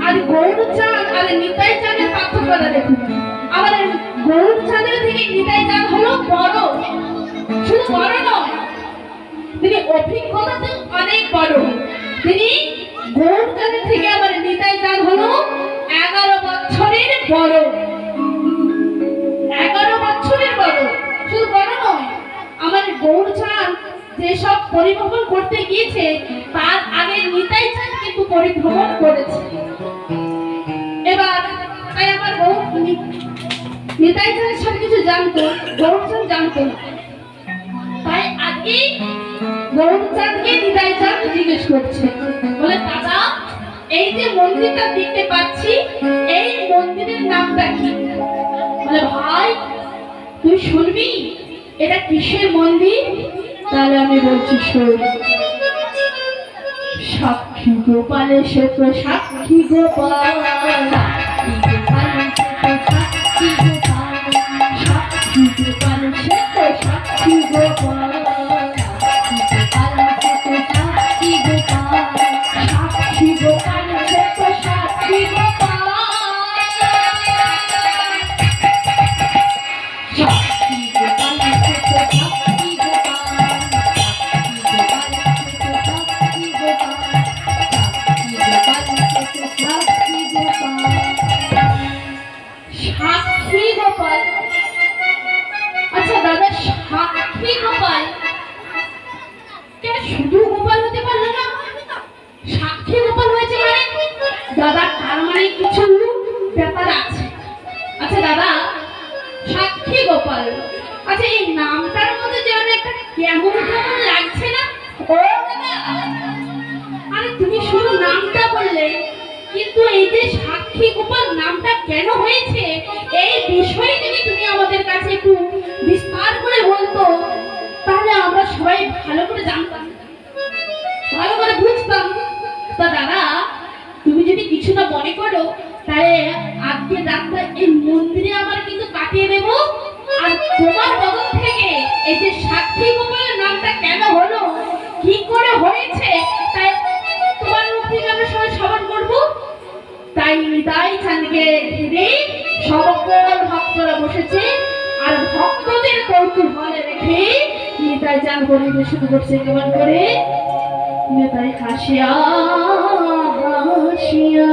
আর গৌরচাঁদ আর নিতাই চাঁদের পার্থক্যটা দেখুন। আমার গৌরচাঁদের থেকে নিতাই চাঁদ হলো বড়, শুধু বড় নয়, তিনি অভিজ্ঞতাতে অনেক বড়। তিনি গৌরচাঁদের থেকে আমার নিতাই চাঁদ হলো 11 বছরের বড়, 11 বছরের বড়। শুধু বড় নয়, আমার গৌরচাঁদ যেসব পরিভ্রমণ করতে গিয়েছে তার আগে নিতাই চাঁদ কিন্তু পরিভ্রমণ করেছে। এবার তাই আমার নিতাই চাঁদের সব কিছু জানতো, গৌরচাঁদ জানতো না। তাই আগে গৌরচাঁদকে নিতাই চাঁদ জিজ্ঞেস করছে, বলে দাদা এই যে মন্দিরটা দেখতে পাচ্ছি এই মন্দিরের নামটা কি? বলে ভাই তুই শুনবি এটা কিসের মন্দির? তাহলে আমি বলছি শোন। সাক্ষী গোপাল সে তো সাক্ষী গোপাল, সাক্ষী গোপাল সে তো সাক্ষী গোপাল, সাক্ষী গোপাল সে তো সাক্ষী গোপাল। সাক্ষী গোপাল, আচ্ছা দাদা সাক্ষী গোপাল কেন শুধু গোপাল হতে পারলো না, সাক্ষী গোপাল হয়েছে মানে? দাদা তার মানে কিছু ব্যাপার আছে। আচ্ছা দাদা সাক্ষী গোপাল, আচ্ছা এই নামটার মধ্যে যেন একটা কেমন কেমন লাগছে না? ও দাদা আরে তুমি শুধু নামটা বললে, কিন্তু এই যে সাক্ষী গোপাল নামটা কেন হয়েছে এই বিষয়ে যদি তুমি আমাদের কাছে একটু বিস্তার করে বলতো তাহলে আমরা সবাই ভালো করে জানতাম, ভালো করে বুঝতাম। তা দাদা তুমি যদি কিছু না মনে করো তাহলে আজকে রাতটা এই মন্দিরে আমার কিন্তু কাটিয়ে দেবো। আর তোমার বদল থেকে এই যে সাক্ষী গোপালের নামটা কেন হলো, কি করে হয়েছে, তাই তোমার মুখ থেকে আমরা সবাই শ্রবণ করবো। তাই নিতাই চাঁদকে ঘিরে সকল ভক্তরা বসেছে আর ভক্তদের কৌতূহলে রেখে নিতাই চাঁদ পরিবেশন করছে কেমন করে? নিতাই হাসিয়া হাসিয়া